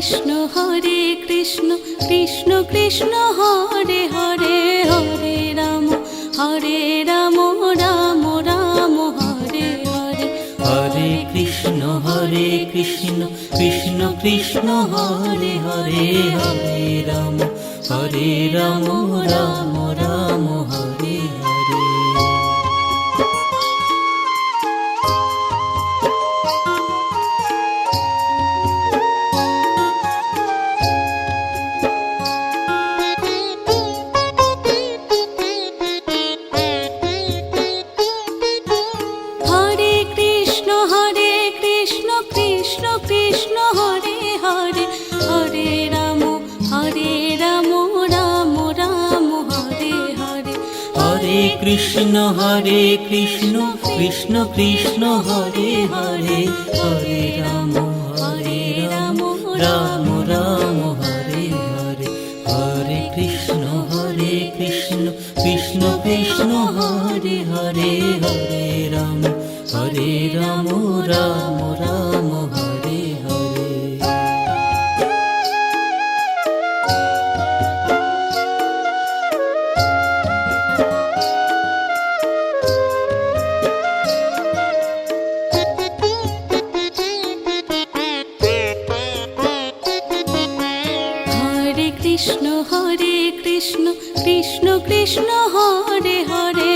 Krishna Krishna Krishna Hare Hare, Hare Ram Ram Ram Hare Hare. Hare Krishna Krishna Krishna Hare Hare, Hare Ram Ram Ram Hare Hare. Hare Krishna Krishna Krishna Hare Hare, Hare Ram Ram Ram Hare Hare. Hare Krishna Krishna Krishna Hare Hare, Hare Ram Ram Ram Hare Hare. Hare Krishna Krishna Krishna Hare Hare, Hare Ram Ram Ram Hare Hare. Hare Krishna Krishna Krishna Hare Hare,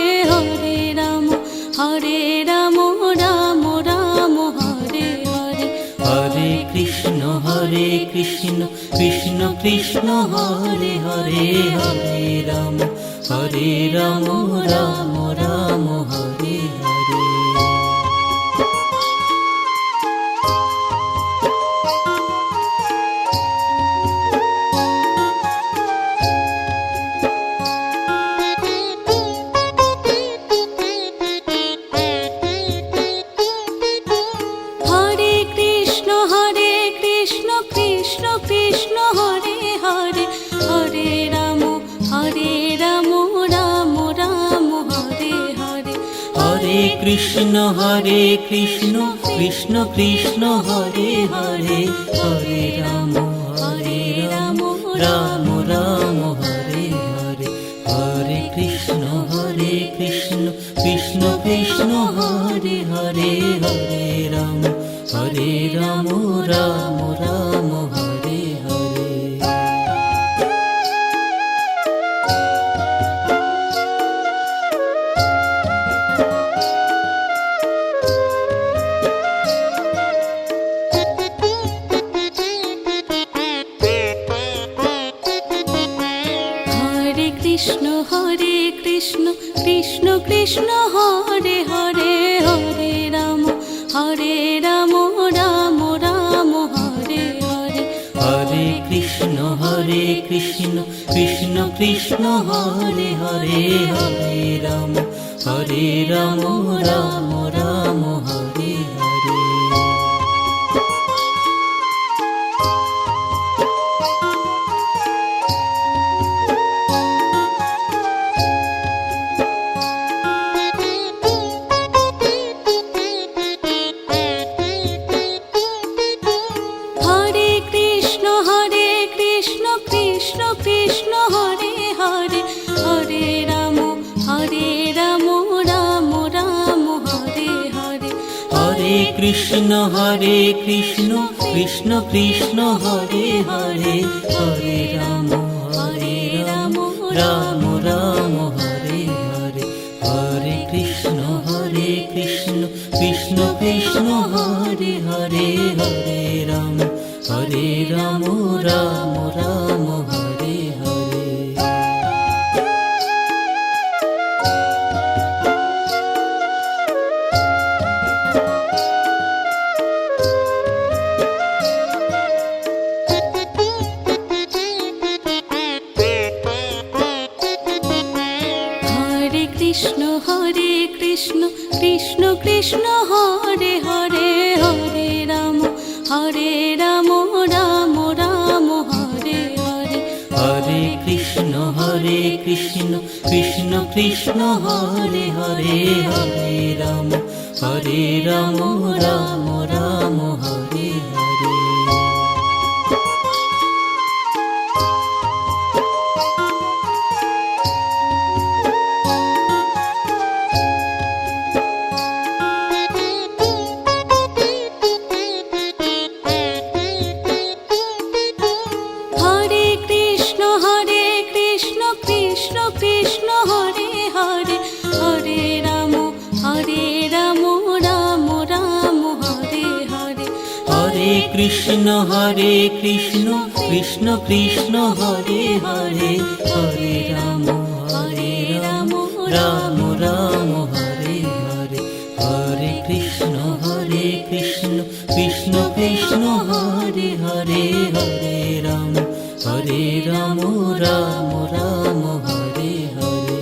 Hare Ram Ram Ram Hare Hare. Hare Krishna Krishna Krishna Hare Hare, Hare Ram Ram Ram Hare Hare. Hare Krishna Krishna Krishna Hare Hare, Hare Ram Ram Ram Hare Hare. Hare Krishna Krishna Krishna Hare Hare, Hare Ram Ram Ram Hare Hare. Hare Krishna Krishna Krishna Hare Hare, Hare Ram Ram Ram Hare Hare. Hare Krishna Krishna Krishna Hare Hare, Hare Ram Ram Ram Hare Hare. Hare Krishna Krishna Krishna Hare Hare, Hare Ram Ram Ram Hare Hare. Hare Krishna Krishna Krishna Hare Hare, Hare Ram Ram Ram Hare Hare. Hare Krishna Krishna Krishna Hare Hare, Hare Ram Ram Ram Hare Hare. Hare Krishna Krishna Krishna Hare Hare, Hare Ram Ram Ram Hare Hare. Hare Krishna Krishna Krishna Hare Hare, Hare Ram Ram Ram Hare Hare. Hare Krishna Krishna Krishna Hare Hare, Hare Ram Ram Ram Hare Hare. Krishna Krishna Krishna Hare Hare, Hare Ram Ram Ram Hare Hare, Hare Krishna Krishna Krishna Hare Hare, Hare Ram Ram Ram Hare Hare.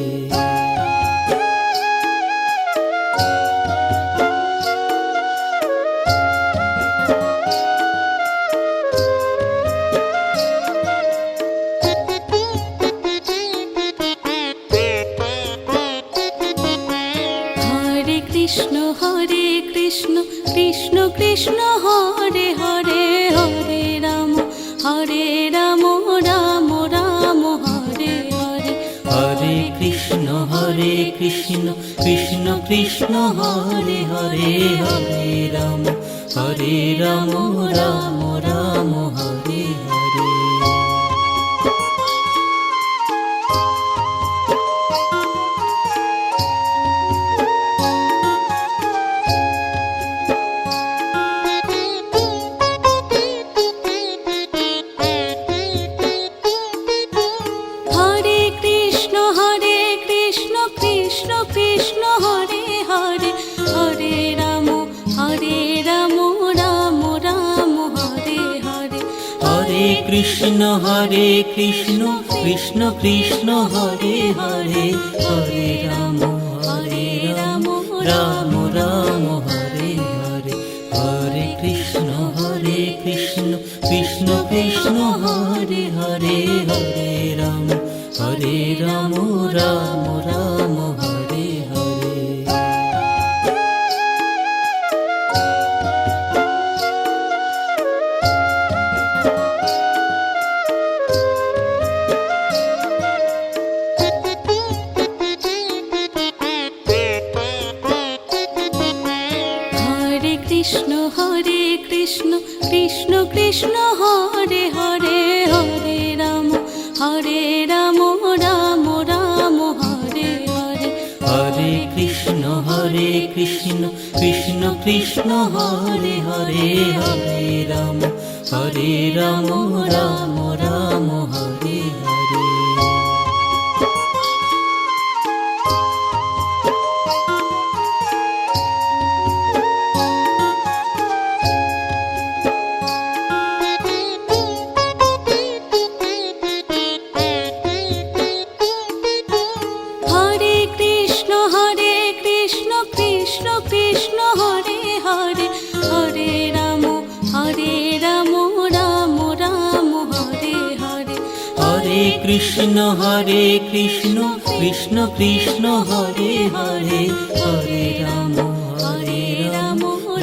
Hare Krishna Krishna Krishna Hare Hare, Hare Ram Ram Ram Hare Hare. Hare Krishna Krishna Krishna Hare Hare, Hare Ram Ram Ram Hare Hare. Hare Krishna Krishna Krishna Hare Hare, Hare Ram Ram Ram Hare Hare. Hare Krishna Krishna Krishna Hare Hare, Hare Ram Ram Ram Hare Hare. Hare Krishna Krishna Krishna Hare Hare, Hare Ram Ram Ram Hare Hare. Hare Krishna Krishna Krishna Hare Hare, Hare Ram Ram Ram Hare Hare. Hare Krishna Krishna Krishna Hare Hare, Hare Ram Ram Ram Hare Hare. Hare Krishna Krishna Krishna Hare Hare, Hare Ram Ram Ram Hare Hare. Hare Krishna Krishna Krishna Hare Hare, Hare Ram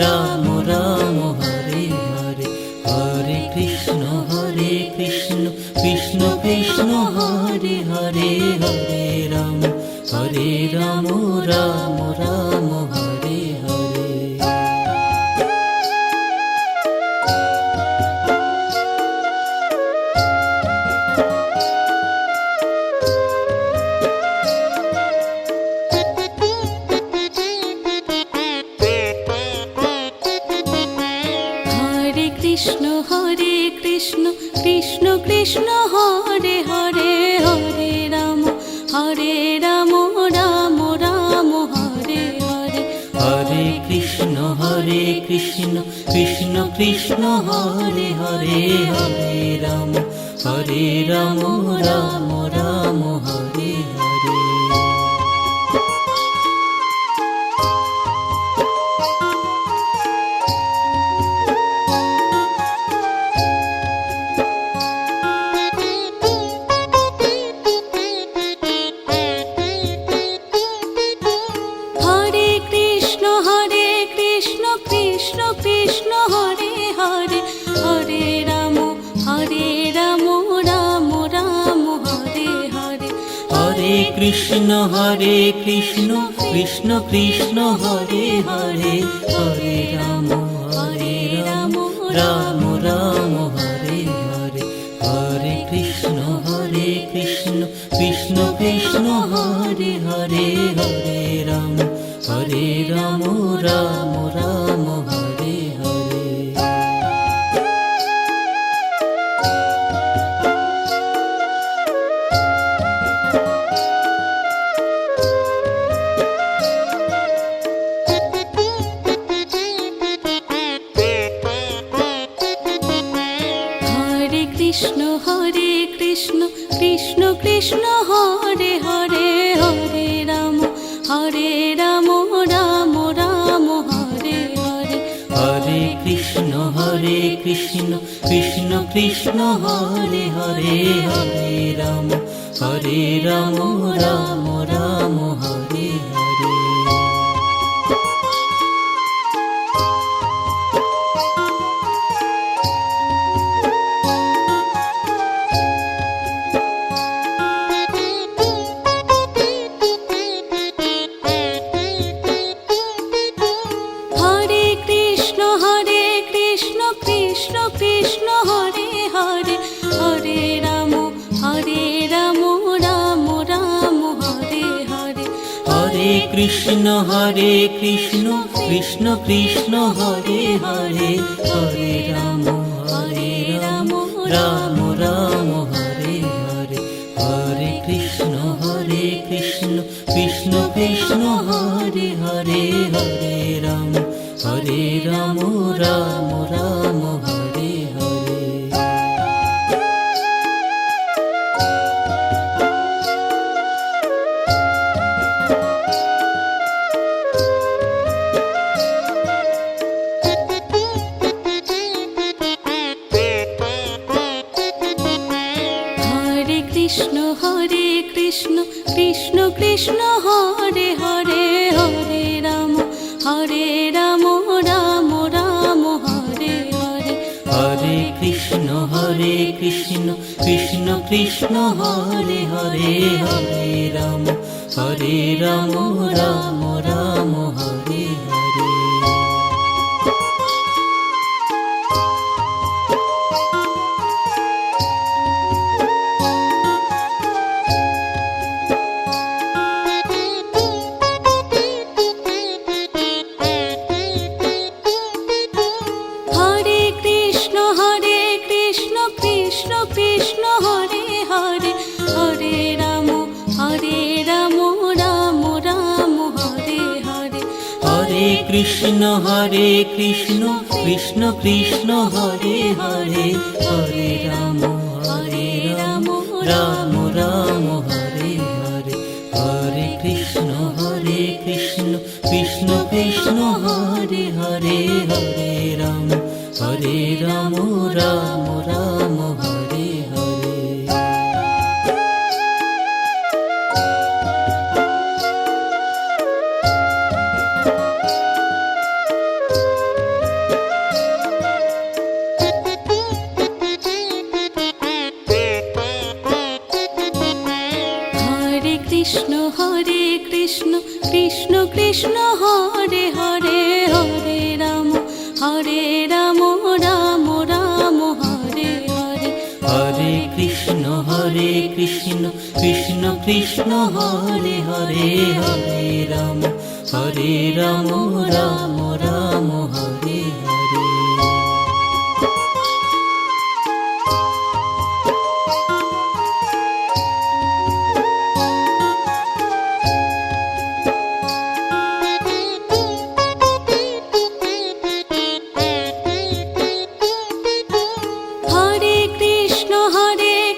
Ram Ram Hare Hare. Hare Krishna Krishna Krishna Hare Hare, Hare Ram Ram Ram Hare Hare. Hare Krishna Krishna Krishna Hare Hare, Hare Ram Ram Ram Hare Hare. Hare Krishna Krishna Krishna Hare Hare, Hare Ram Ram Ram Hare Hare. Hare Krishna Krishna Krishna Hare Hare, Hare Ram Ram Ram Hare Hare. Hare Krishna Krishna Krishna Hare Hare, Hare Ram Ram Ram Hare Hare. Hare Krishna Krishna Krishna Hare Hare, Hare Ram Ram Ram Hare Hare. Krishna Hare Krishna Krishna Krishna Hare Hare Hare Ram Ram Ram Hare Hare Hare Krishna Krishna Krishna Hare Hare Hare Ram Ram Ram Hare Hare Hare Krishna Krishna Krishna Hare Hare Hare Ram Ram Ram Hare Hare Hare Krishna Krishna Krishna Hare Hare Hare Ram Ram Ram Hare Hare Hare Krishna Krishna Krishna Hare Hare Hare Ram Ram Ram Hare Hare Hare Krishna Krishna Krishna Hare Hare Hare Ram Ram Ram Hare Hare Hare Krishna Krishna Krishna Hare Hare Hare Ram Ram Ram Hare Hare Hare Krishna Krishna Krishna Hare Hare Hare Ram Ram Ram Hare Hare Hare Krishna Krishna Krishna Hare Hare Hare Ram Ram Ram Hare Hare Hare Krishna Krishna Krishna Hare Hare Hare Ram Ram Ram Hare Hare Hare Krishna Krishna Krishna Hare Hare Hare Ram Ram Ram Hare Hare Hare Krishna Krishna Krishna Hare Hare Hare Ram Ram Ram Hare Hare Hare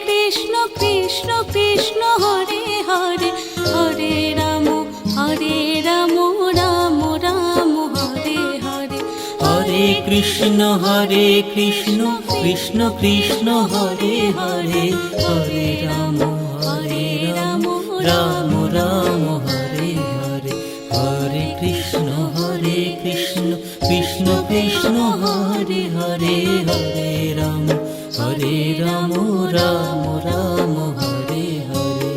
Krishna Krishna Krishna Hare Hare Hare Ram Ram Ram Hare Hare Hare Krishna Krishna Krishna Hare Hare Hare Ram Ram Ram Hare Hare Hare Krishna Krishna Krishna Hare Hare Hare Ram Ram Ram Hare Hare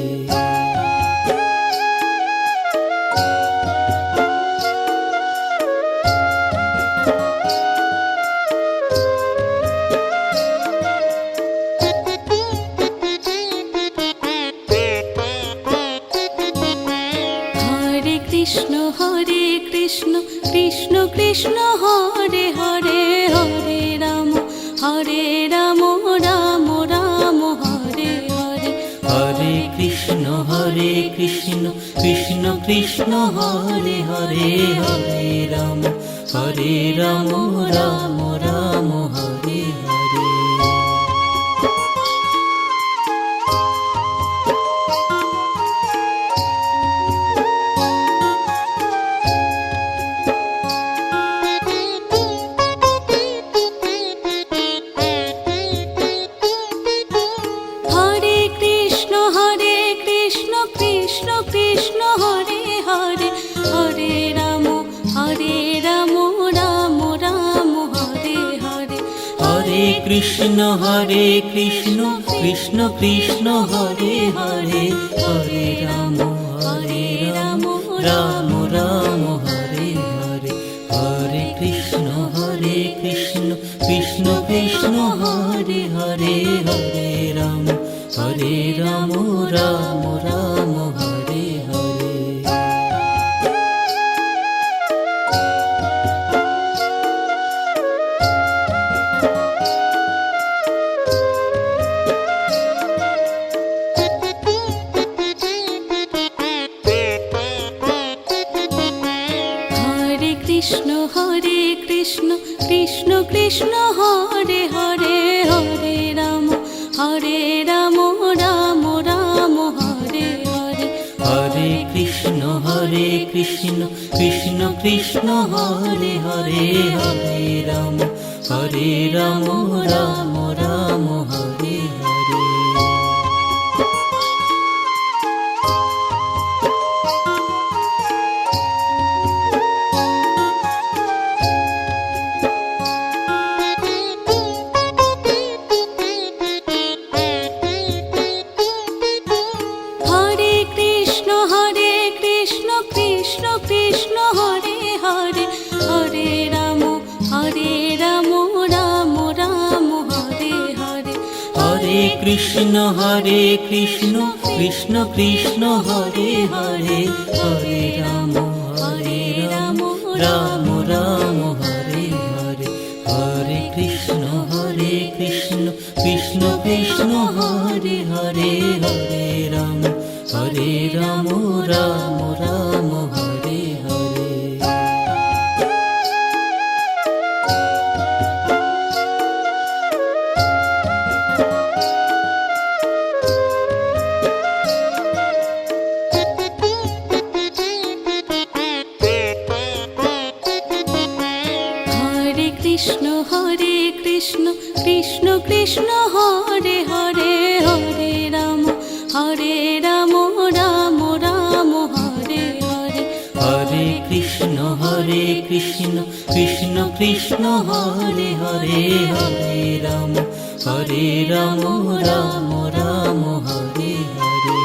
Hare Krishna Krishna Krishna Hare Hare Hare Ram Ram Ram Hare Hare Hare Krishna Krishna Krishna Hare Hare Hare Ram Ram Ram Hare Hare Krishna Krishna Krishna Hare Hare, Hare Ram Ram Ram Hare Hare, Hare Krishna Krishna Krishna Hare Hare, Hare Ram Ram Ram Hare Hare. Krishna Krishna Krishna Hare Hare, Hare Ram Ram Ram Hare Hare, Hare Krishna Krishna Krishna Hare Hare, Hare Ram Ram Ram Hare Hare. Krishna Hare Hare, Hare Ram Ram Ram Hare Hare, Hare Krishna Krishna Krishna Hare Hare, Hare Ram Ram Ram Hare Hare, Hare Krishna Krishna Krishna Hare Hare, Hare Ram Ram Ram Hare Hare. Krishna Krishna Krishna Hare Hare, Hare Ram Ram Ram Hare Hare, Hare Krishna Krishna Krishna Hare Hare, Hare Ram Ram Ram Hare Hare.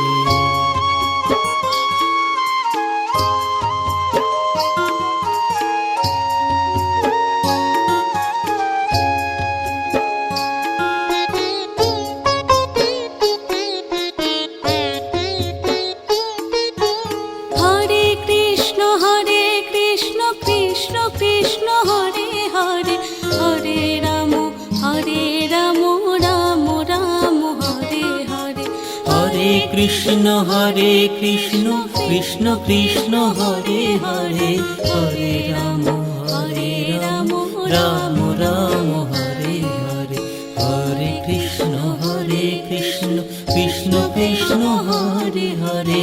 Krishna Hare Hare, Hare Ram Ram Ram Hare Hare, Hare Krishna Krishna Krishna Hare Hare, Hare Ram Ram Ram Hare Hare, Hare Krishna Krishna Krishna Hare Hare,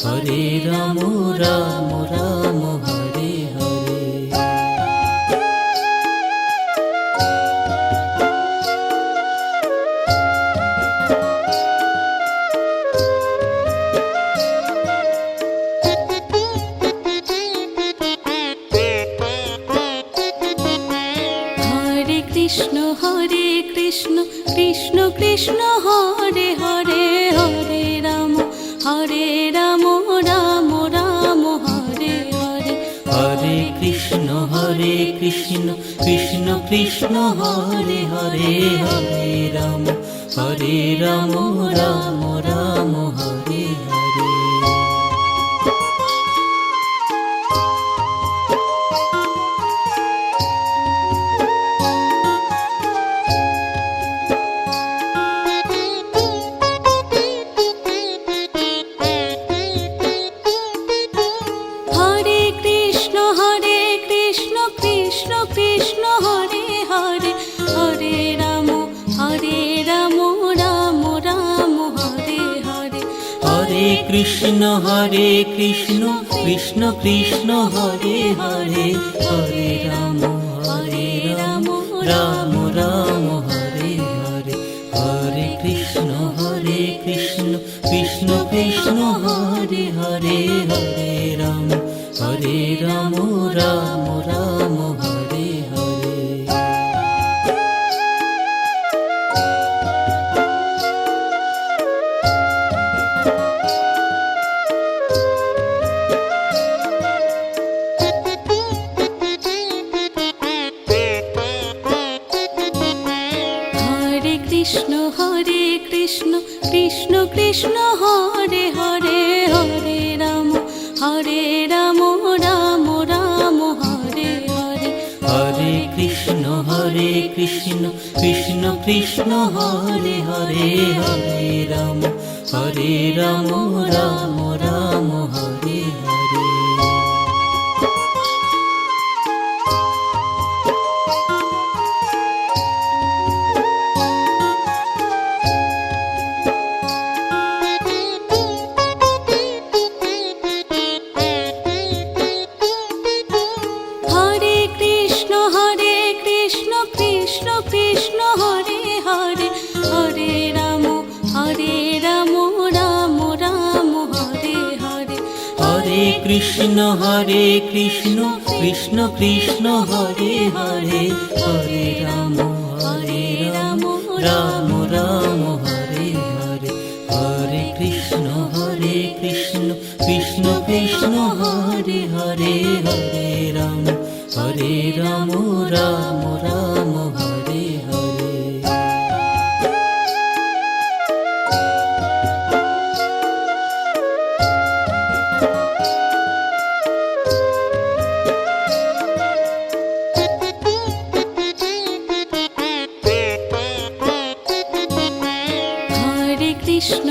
Hare Ram Ram Ram Hare Hare. Krishna Krishna Krishna Hare Hare, Hare Ram Ram Ram Hare Hare, Hare Krishna Krishna Krishna Hare Hare, Hare Ram Ram Ram Hare Hare. Krishna Krishna Hare Hare, Hare Ram Ram Ram Hare Hare, Hare Krishna Krishna Krishna Hare Hare, Hare Ram Ram Ram Hare Hare, Hare Krishna Krishna Krishna Hare Hare, Hare Ram Ram Ram Hare Hare. Krishna Krishna Krishna Hare Hare Hare Ram Ram Ram Hare Hare. Hare Krishna Krishna Krishna Hare Hare Hare Ram Ram Ram Hare Hare. Hare Krishna Krishna Krishna Hare Hare Hare Ram Ram Ram Hare Hare. Hare Krishna Krishna Krishna Hare Hare Hare Ram Ram Ram Hare Hare. Hare Krishna Krishna Krishna Hare Hare Hare Ram Ram Ram Hare Hare. Hare Krishna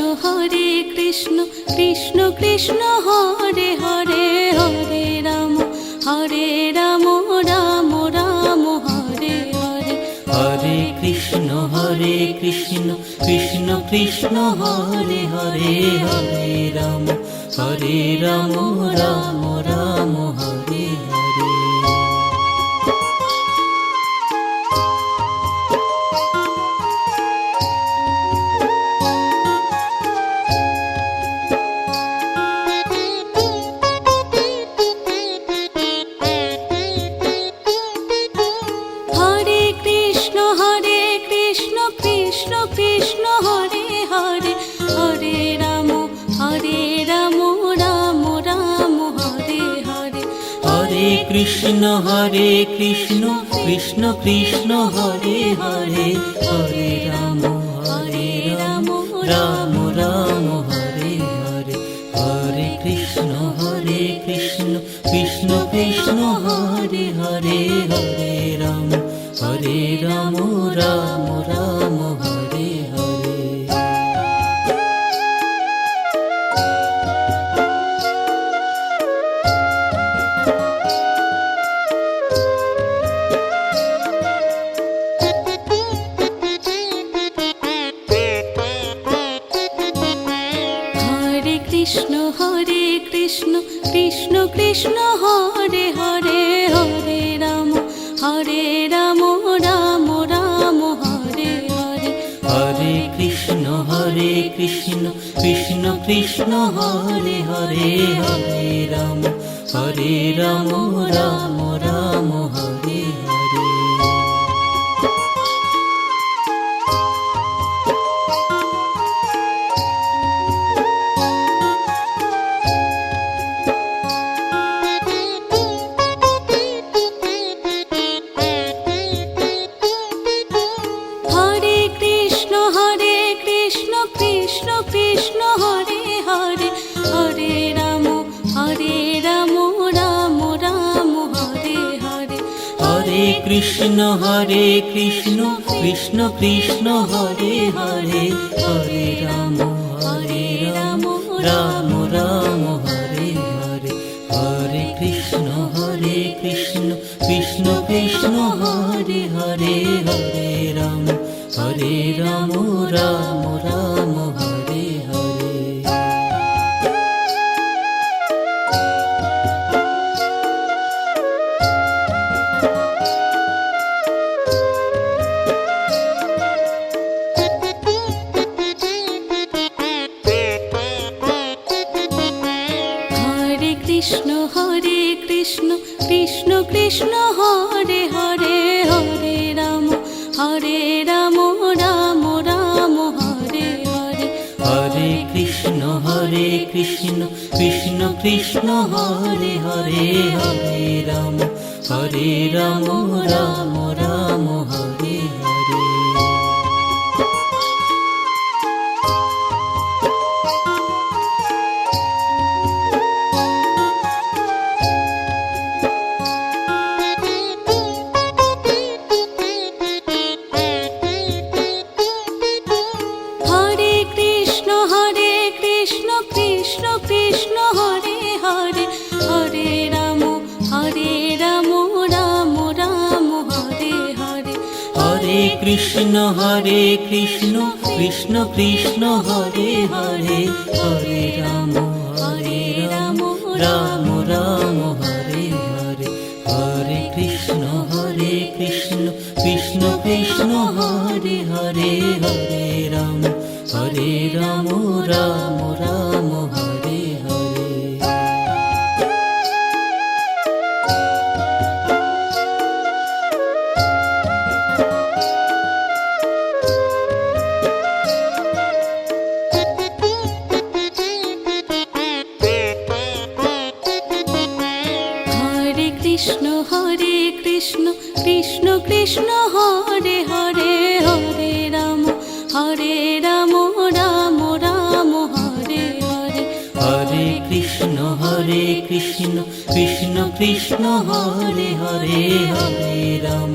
Krishna Krishna Hare Hare Hare Ram Ram Ram Hare Hare. Hare Krishna Krishna Krishna Hare Hare Hare Ram Ram Ram Hare Hare. Hare Krishna Krishna Krishna Hare Hare Hare Ram Ram Ram Hare Hare. Hare Krishna Krishna Krishna Hare Hare Hare Ram Ram Ram Hare Hare. Hare Krishna Krishna Krishna Hare Hare Hare Ram Ram Ram Hare Hare. Hare Krishna Krishna Krishna Hare Hare Hare Ram Ram Ram Hare Hare. Hare Krishna Krishna Krishna Hare Hare Hare Ram Ram Ram Hare Hare. Hare Krishna Krishna Krishna Hare Hare Hare Ram Ram Ram Hare Hare. Hare Krishna Krishna Krishna Hare Hare Hare Ram Ram Ram Hare Hare. Hare Krishna Krishna Krishna Hare Hare Hare Ram Ram Ram Hare Hare. Hare Krishna Krishna Krishna Hare Hare Hare Ram Ram Ram Hare Hare. Hare Krishna Krishna Krishna Hare Hare Hare Ram Ram Ram Hare Hare. Krishna Krishna Krishna Hare Hare, Hare Ram Ram Ram Hare Hare, Hare Krishna Krishna Krishna Hare Hare, Hare Ram Ram Ram Hare Hare. Krishna Krishna Krishna Hare Hare, Hare Ram Ram Ram Hare Hare, Hare Krishna Krishna Krishna Hare Hare, Hare Ram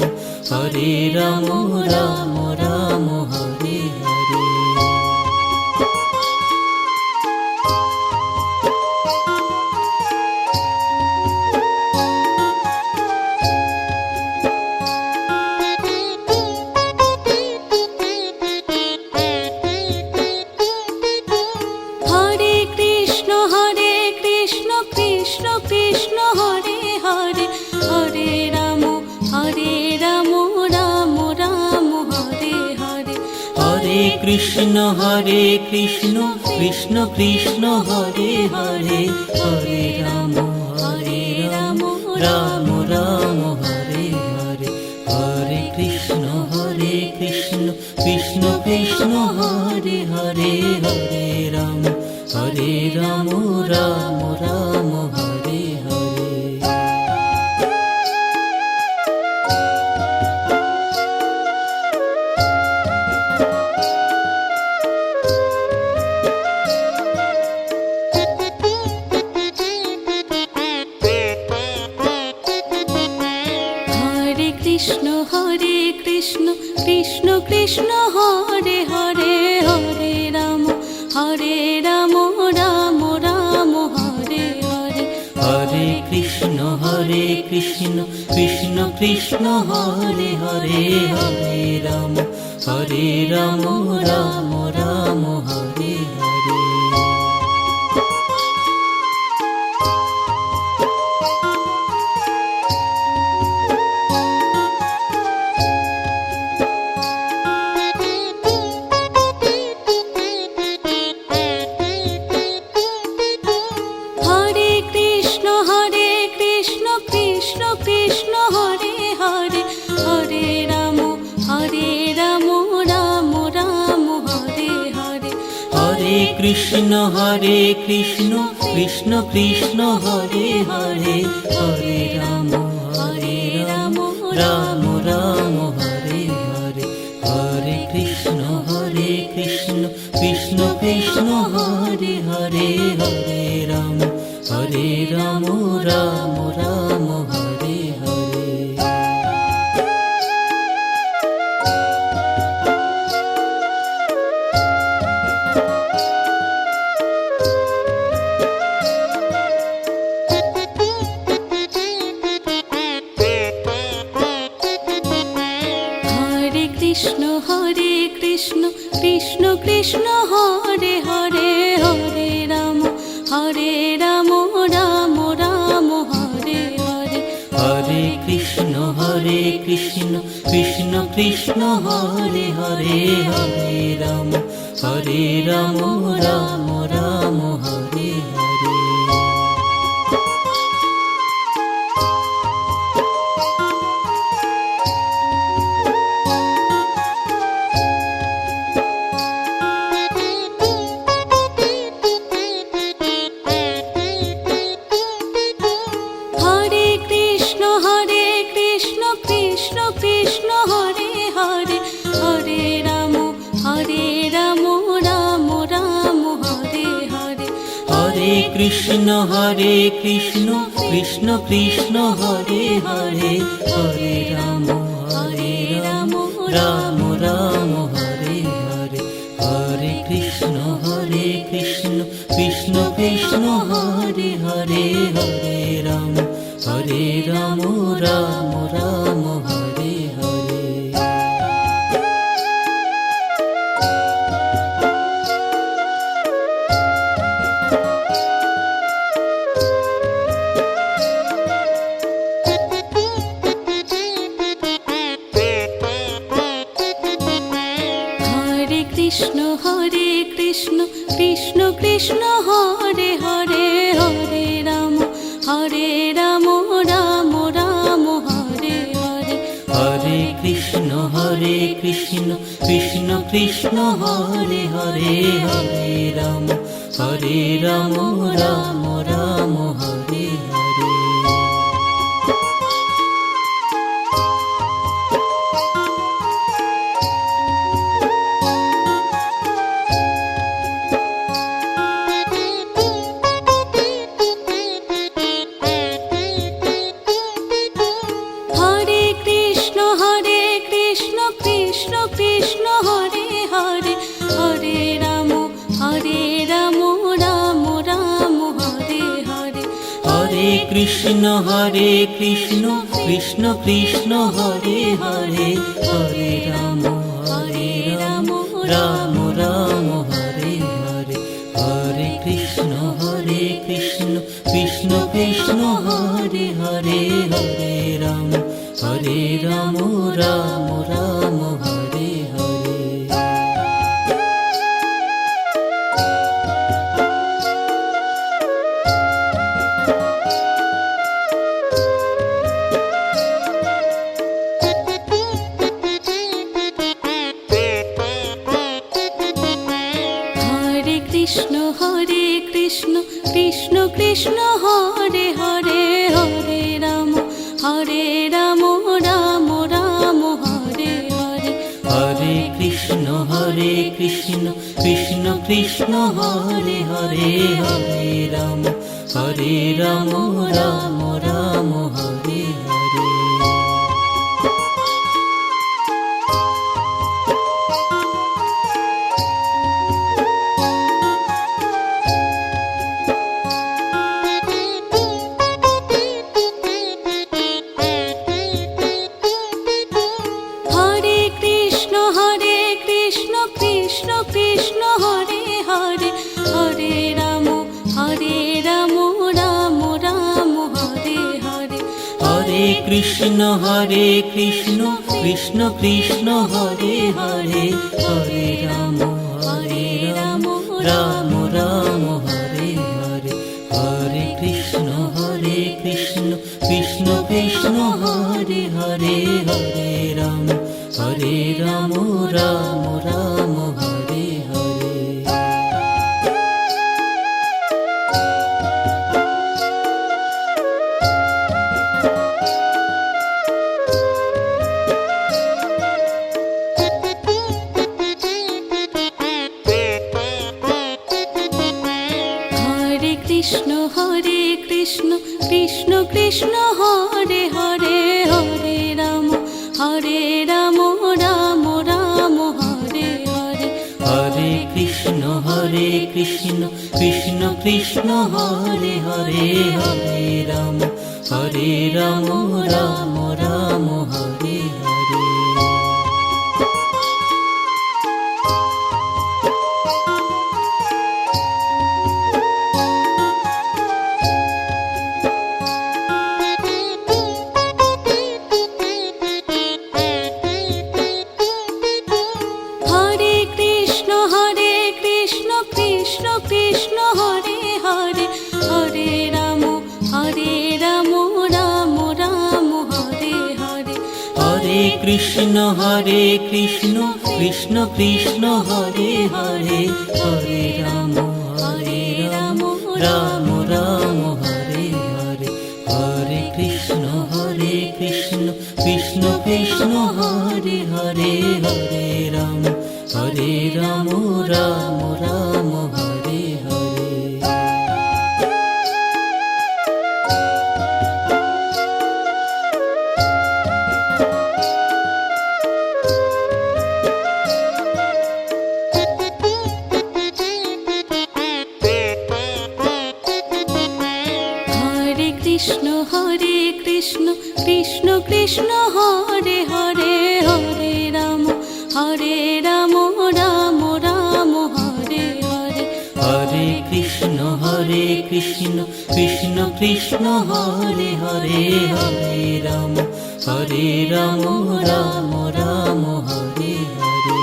Ram Ram Hare Hare. Krishna Hare Hare, Hare Ram Ram Ram Hare Hare, Hare Krishna Krishna Krishna Hare Hare, Hare Ram Ram Ram Hare Hare, Hare Krishna Krishna Krishna Hare Hare, Hare Ram Ram Ram Hare Hare. Krishna Krishna Krishna Hare Hare, Hare Ram Ram Ram Hare Hare, Hare Krishna Krishna Krishna Hare Hare, Hare Ram Ram Ram Hare Hare. Krishna Hare Hare, Hare Ram Ram Ram Hare Hare, Hare Krishna Krishna Krishna Hare Hare, Hare Ram Ram Ram Hare Hare, Hare Krishna Krishna Krishna Hare Hare, Hare Ram Ram Ram Hare Hare. Krishna Krishna Krishna Hare Hare, Hare Ram Ram Ram Hare Hare, Hare Krishna Krishna Krishna Hare Hare, Hare Ram Ram Ram Hare Hare. Krishna Krishna Hare Hare, Hare Ram Ram Hare Hare, Hare Krishna Krishna Krishna Hare Hare, Hare Ram Ram Ram Hare Hare, Hare Krishna Krishna Krishna Hare Hare, Hare Ram Ram Ram Hare Hare. Krishna Krishna Krishna Hare Hare Hare Ram Ram Ram Hare Hare. Hare Krishna Krishna Krishna Hare Hare Hare Ram Ram Ram Hare Hare. Hare Krishna Krishna Krishna Hare Hare Hare Ram Ram Ram Hare Hare. Hare Krishna Krishna Krishna Hare Hare Hare Ram Ram Ram Hare Hare. Hare Krishna Krishna Krishna Hare Hare Hare Ram Ram Ram Hare Hare. Hare Krishna Krishna Krishna Hare Hare Hare Ram Ram Ram Hare Hare. Hare Krishna Krishna Krishna Hare Hare Hare Ram Ram Ram Hare Hare. Hare Krishna Krishna Krishna Hare Hare Hare Ram Ram Ram Hare Hare. Hare Krishna Krishna Krishna Hare Hare Hare Ram Ram Ram Hare Hare. Hare Krishna Krishna Krishna Hare Hare Hare Ram Ram Ram Hare Hare. Hare Krishna Krishna Krishna Hare Hare Hare Ram Ram Ram Hare Hare. Hare Krishna Krishna Krishna Hare Hare Hare Ram Ram Ram Hare Hare. Hare Krishna Krishna Krishna Hare Hare Hare Ram Ram Ram Hare Hare. Hare Krishna Krishna Krishna Hare Hare Hare Ram Ram Ram Hare Hare. Hare Krishna Krishna Krishna Hare Hare Hare Ram Ram Ram Hare Hare. Hare Krishna Krishna Krishna Hare Hare Hare Ram Ram Ram Hare Hare. Hare Krishna Krishna Krishna Hare Hare Hare Ram Ram Ram Hare Hare.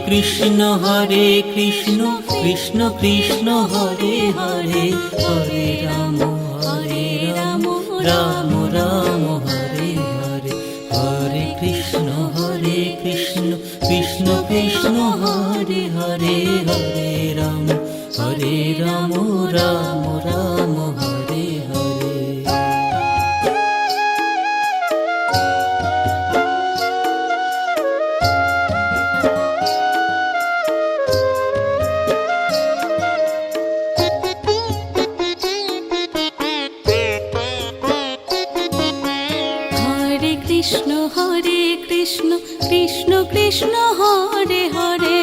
Krishna Krishna Krishna Hare Hare, Hare Ram Ram Ram Hare Hare, Hare Krishna Krishna Krishna Hare Hare, Hare Ram Ram Ram Hare Hare. Krishna Krishna Krishna Hare Hare,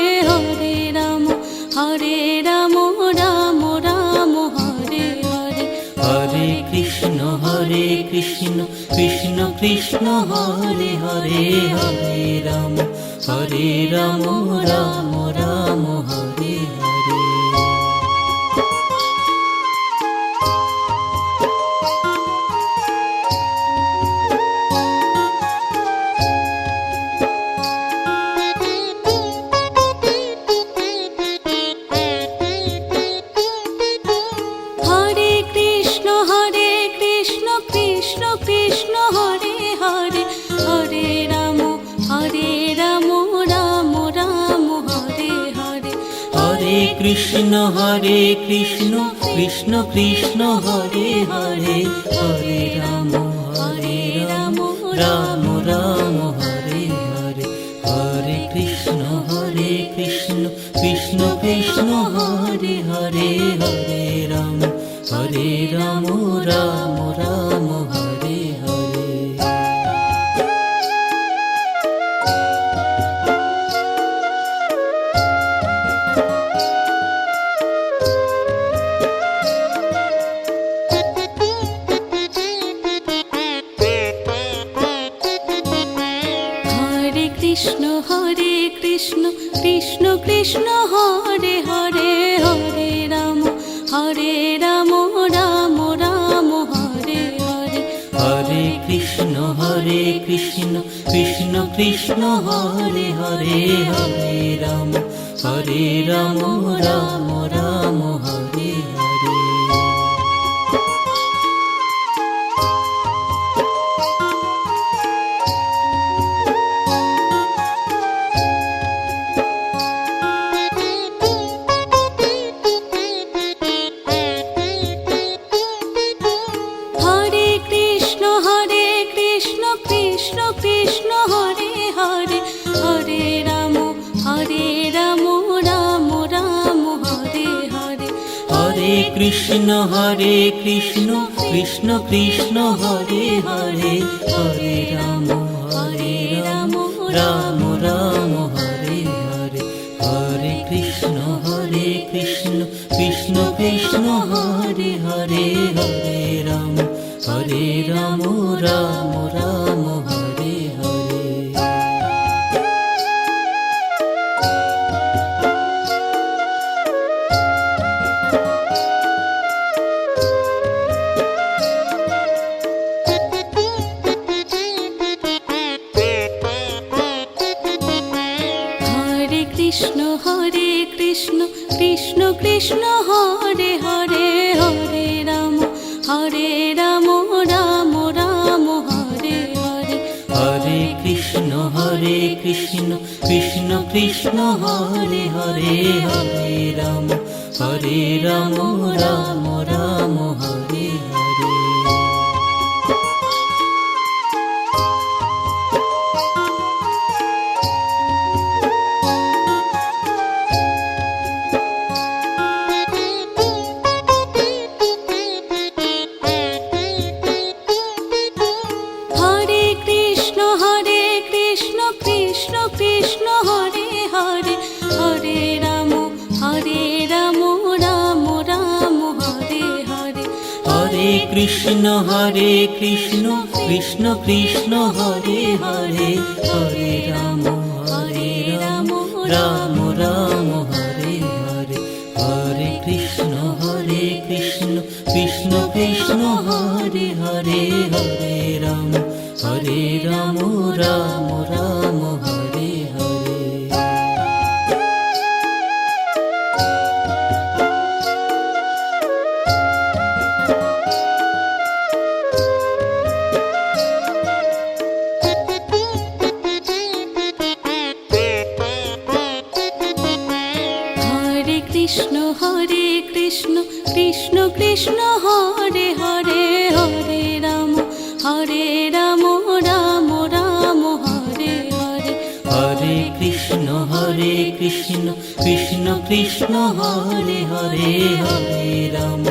Hare Ram Ram Ram Hare Hare, Hare Krishna Krishna Krishna Hare Hare, Hare Ram Ram Ram Hare Hare. Krishna Hare Hare, Hare Ram Ram Ram Hare Hare, Hare Krishna Krishna Krishna Hare Hare, Hare Ram Ram Ram Hare Hare, Hare Krishna Krishna Krishna Hare Hare, Hare Ram Ram Ram Hare Hare. Krishna Krishna Krishna Hare Hare, Hare Ram Ram Ram Hare Hare, Hare Krishna Krishna Krishna Hare Hare, Hare Ram Ram Ram Hare Hare. Krishna Hare Hare, Hare Ram Ram Ram Hare Hare, Hare Krishna Krishna Krishna Hare Hare, Hare Ram Ram Ram Hare Hare, Hare Krishna Krishna Krishna Hare Hare, Hare Ram Ram Ram Hare Hare. Krishna Krishna Krishna Hare Hare, Hare Ram Ram Ram Hare Hare, Hare Krishna Krishna Krishna Hare Hare, Hare Ram Ram Ram Hare Hare. Krishna Hare Hare, Hare Ram Ram Ram Hare Hare, Hare Krishna Krishna Krishna Hare Hare, Hare Ram Ram Ram Hare Hare, Hare Krishna Krishna Krishna Hare Hare, Hare Ram Ram Ram Hare Hare. Krishna Krishna Krishna Hare Hare Hare Ram Ram Ram Hare Hare. Hare Krishna Krishna Krishna Hare Hare Hare Ram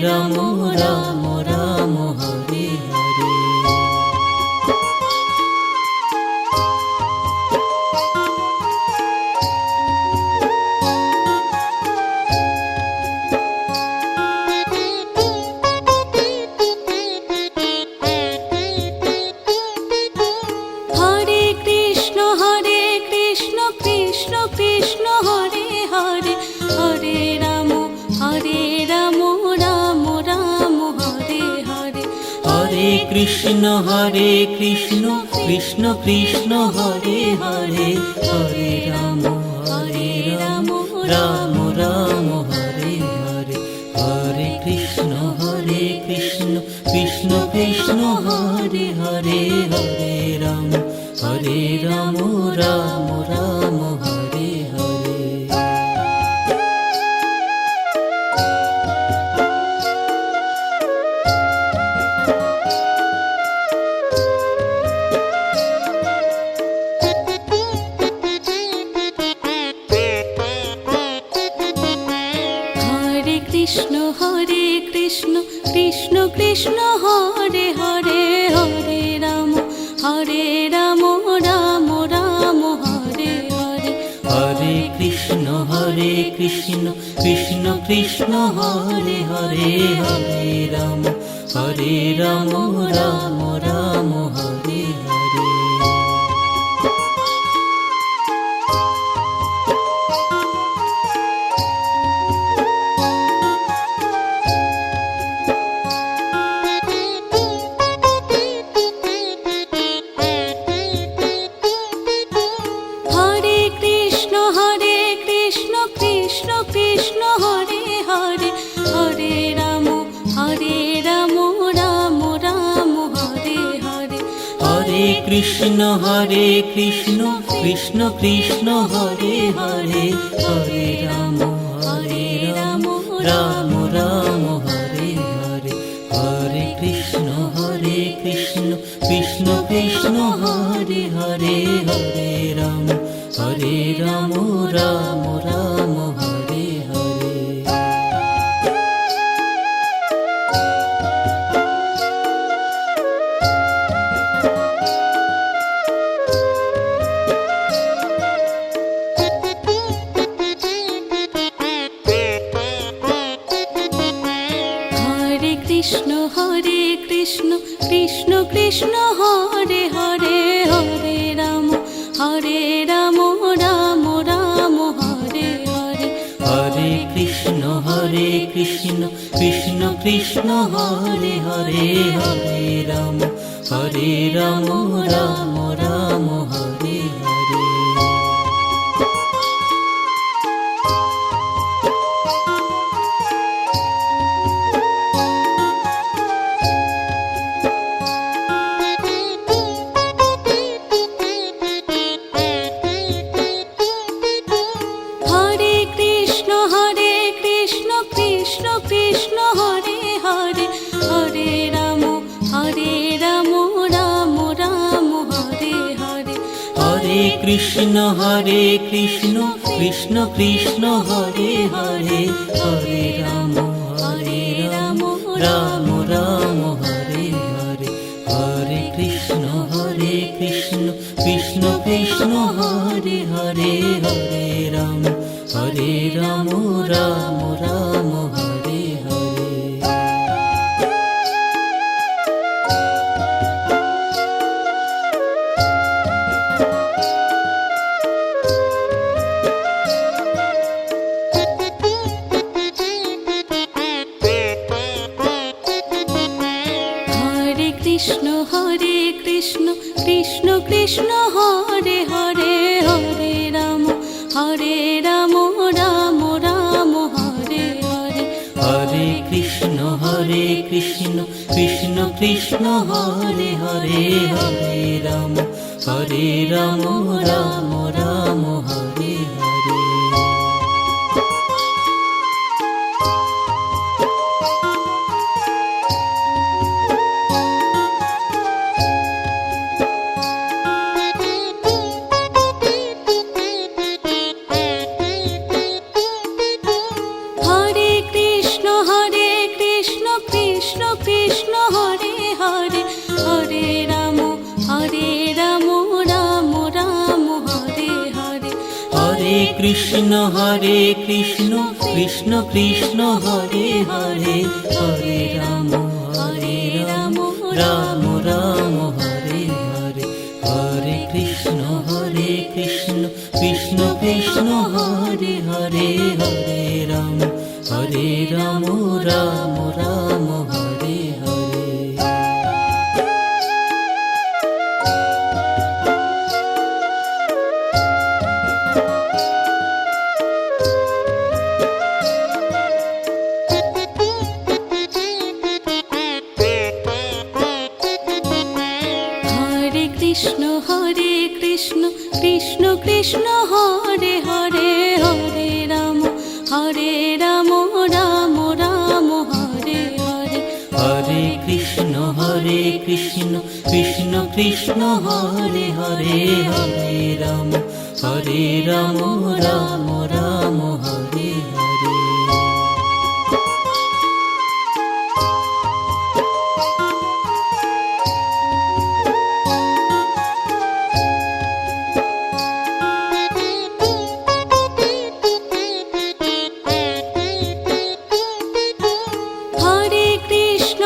Ram Ram Hare Hare. Hare Krishna Krishna Krishna Hare Hare Hare Ram Ram Ram Hare Hare. Hare Krishna Krishna Krishna Hare Hare Hare Ram Ram Ram Hare Hare. Hare Krishna Krishna Krishna Hare Hare Hare Ram Ram Ram Hare Hare. Hare Krishna Krishna Krishna Hare Hare Hare Ram Ram Ram Hare Hare. Hare Krishna Krishna Krishna Hare Hare Hare Ram Ram Ram Hare Hare. Hare Krishna Krishna Krishna Hare Hare Hare Ram Ram Ram Hare Hare. Hare Krishna Krishna Krishna Hare Hare Hare Ram Ram Ram Hare Hare. Hare Krishna Krishna Krishna Hare Hare Hare Ram Ram Ram Hare Hare. Hare Krishna Krishna Krishna Hare Hare Hare Ram Ram Ram Hare Hare. Hare Krishna Krishna Krishna Hare Hare Hare Ram Ram Ram Hare Hare. Hare Krishna Krishna Krishna Hare Hare Hare Ram Ram Ram Hare Hare. Hare Krishna Krishna Krishna Hare Hare Hare Ram Ram Ram Hare Hare. Hare Krishna Krishna Krishna Hare Hare Hare Ram Ram Ram Hare Hare. Hare Krishna Krishna Krishna Hare Hare Hare Ram Ram Ram Hare Hare. Hare Krishna Krishna Krishna Hare Hare Hare Ram Ram Ram Hare Hare. Krishna Krishna Krishna Hare Hare, Hare Ram Ram Ram Hare Hare, Hare Krishna Krishna Krishna Hare Hare, Hare Ram Ram Ram Hare Hare. Hare Krishna Krishna Krishna Hare Hare, Hare Ram Ram Ram Hare Hare. Hare Krishna Krishna Krishna Hare Hare, Hare Ram Ram Ram Hare Hare. Hare Krishna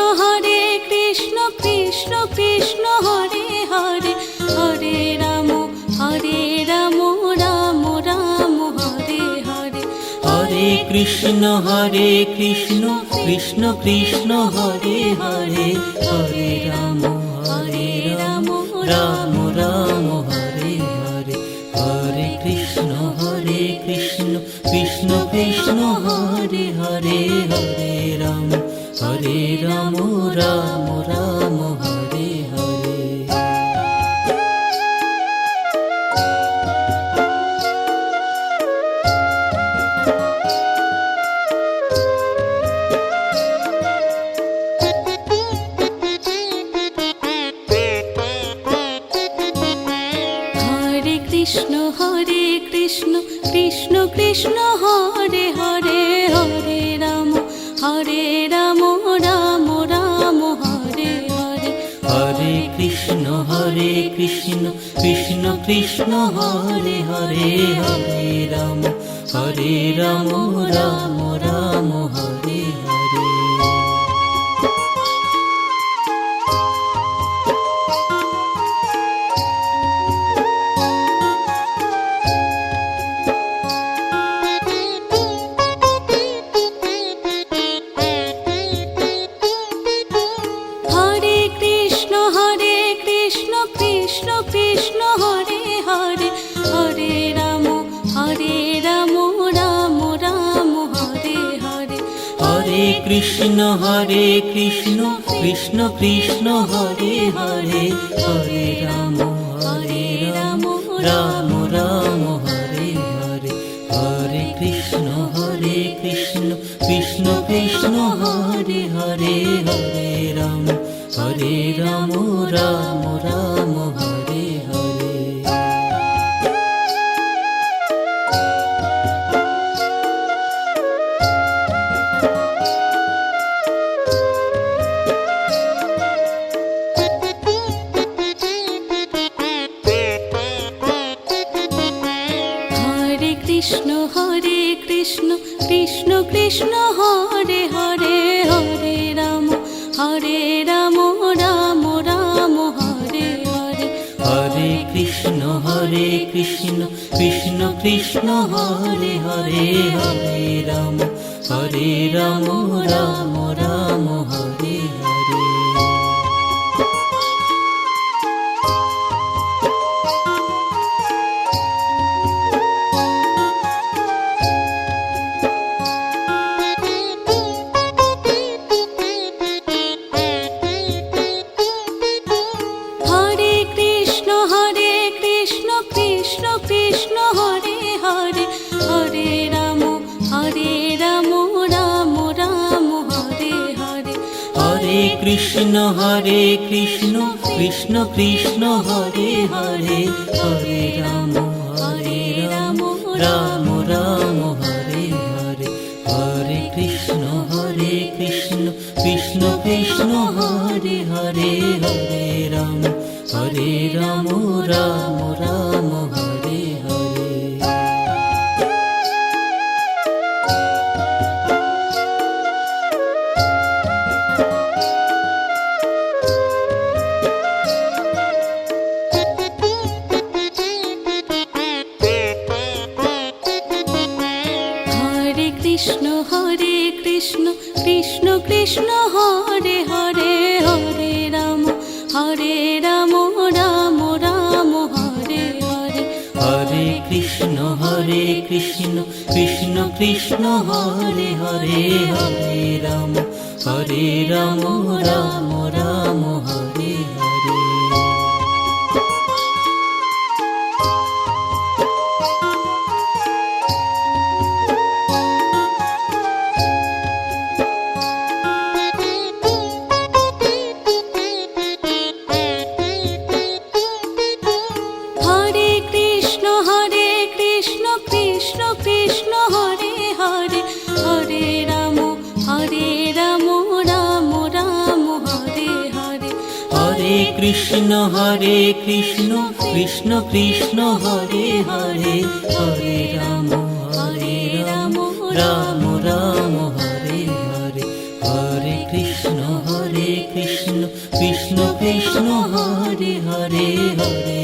Krishna Krishna Hare Hare, Hare Ram Ram Ram Hare Hare. Hare Krishna Krishna Krishna Hare Hare, Hare Ram Ram Ram Hare Hare. Hare Krishna Krishna Krishna Hare Hare, Hare Ram Ram Ram Hare Hare. Hare Krishna Krishna Krishna Hare Hare, Hare Ram Ram Ram Hare Hare. Hare Krishna Krishna Krishna Hare Hare, Hare Ram Ram Ram Hare Hare. Hare Krishna Krishna Krishna Hare Hare, Hare Ram Ram Ram Hare Hare. Hare Krishna Krishna Krishna Hare Hare, Hare Ram Ram Ram Hare Hare. Hare Krishna Krishna Krishna Hare Hare, Hare Ram Ram Ram Hare Hare. Hare Krishna Krishna Krishna Hare Hare, Hare Ram Ram Ram Hare Hare. Hare Krishna Krishna Krishna Hare Hare, Hare Ram Ram Ram Hare Hare. Hare Krishna Krishna Krishna Hare Hare, Hare Ram Ram Ram Hare Hare. Hare Krishna Krishna Krishna Hare Hare, Hare Ram Ram Ram Hare Hare. Hare Krishna Krishna Krishna Hare Hare, Hare Ram Ram Ram Hare Hare. Krishna Krishna Krishna Hare Hare Hare Ram Ram Ram Hare Hare. Hare Krishna Krishna Krishna Hare Hare Hare Ram Ram Ram Hare Hare. Hare Krishna Krishna Krishna Hare Hare Hare Ram Ram Ram Hare Hare. Hare Krishna Krishna Krishna Hare Hare Hare Ram Ram Ram Hare Hare. Hare Krishna Krishna Krishna Hare Hare Hare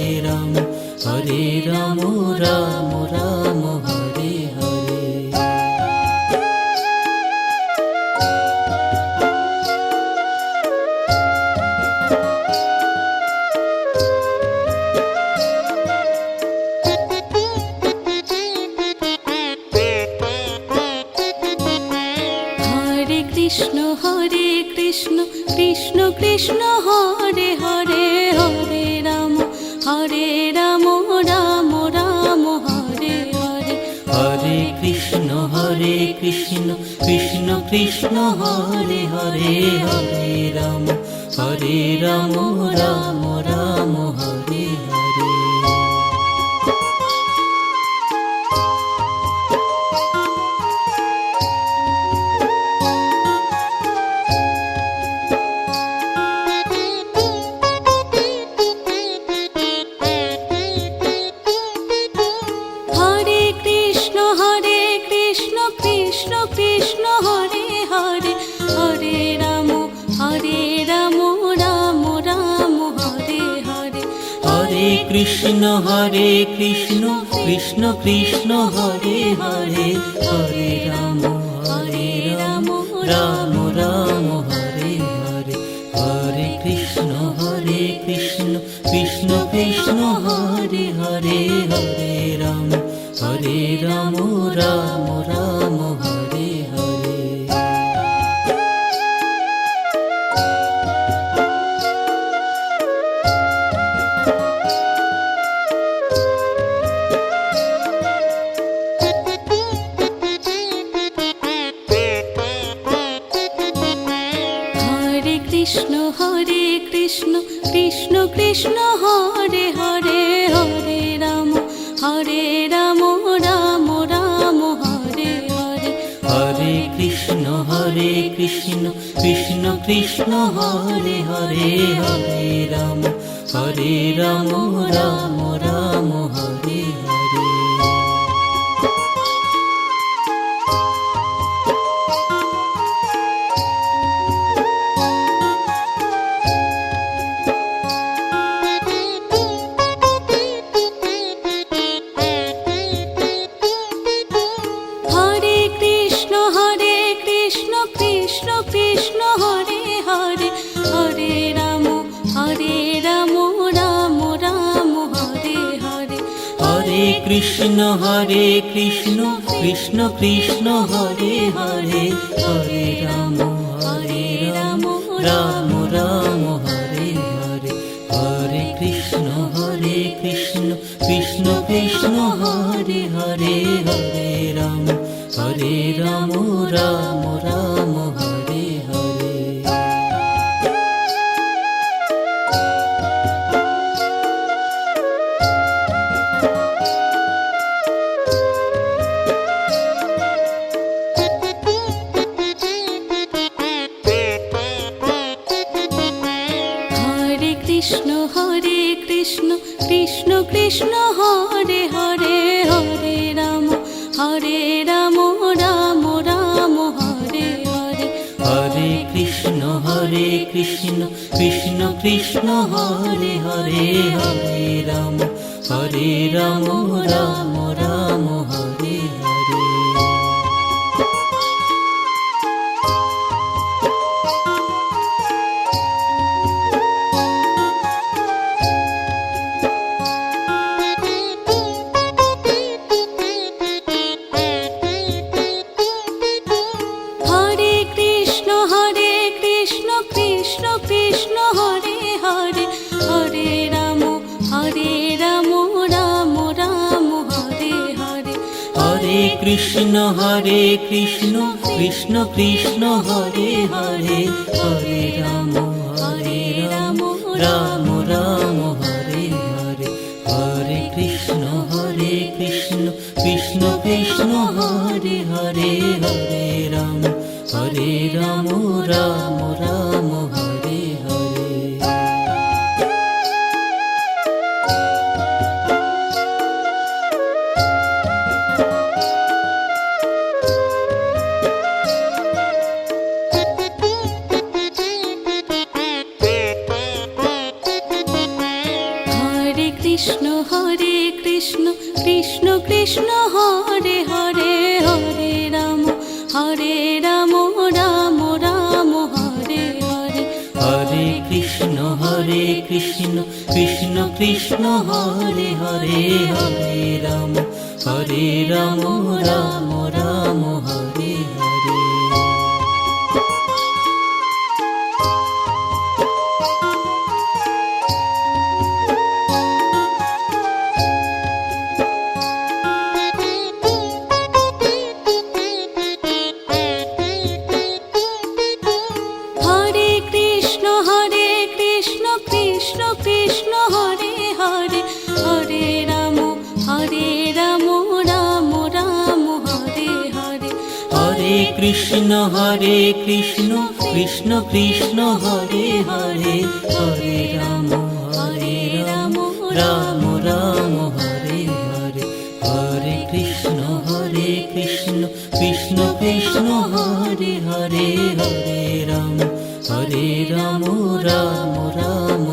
Ram Ram Ram Hare Hare. Hare Krishna Krishna Krishna Hare Hare Hare Ram Ram Ram Hare Hare. Hare Krishna Krishna Krishna Hare Hare Hare Ram Ram Ram Hare Hare. Hare Krishna Krishna Krishna Hare Hare Hare Ram Ram Ram Hare Hare. Hare Krishna Krishna Krishna Hare Hare Hare Ram Ram Ram Hare Hare. Hare Krishna Krishna Krishna Hare Hare Hare Ram Ram Ram Hare Hare. Hare Krishna Krishna Krishna Hare Hare Hare Ram Ram Ram Hare Hare. Hare Krishna Krishna Krishna Hare Hare Hare Ram Ram Ram Hare Hare. Hare Krishna Krishna Krishna Hare Hare Hare Ram Ram Ram Hare Hare. Hare Krishna Krishna Krishna Hare Hare Hare Ram Ram Ram Hare Hare. Hare Krishna Krishna Krishna Hare Hare Hare Ram Ram Ram Hare Hare. Hare Krishna Krishna Krishna Hare Hare Hare Ram Ram Ram Hare Hare. Hare Krishna Krishna Krishna Hare Hare Hare Ram Ram Ram Hare Hare. Krishna Krishna Krishna Hare Hare, Hare Ram Ram Ram Hare Hare, Hare Krishna Krishna Krishna Hare Hare, Hare Ram Ram Ram Hare Hare. Hare Krishna Krishna Krishna Hare Hare, Hare Ram Ram Ram Hare Hare. Hare Krishna Krishna Krishna Hare Hare, Hare Ram Ram Ram Hare Hare. Hare Krishna Krishna Krishna Hare Hare, Hare Ram Ram Ram Hare Hare. Hare Krishna Krishna Krishna Hare Hare, Hare Ram Ram Ram Hare Hare. Hare Krishna Krishna Krishna Hare Hare, Hare Ram Ram Ram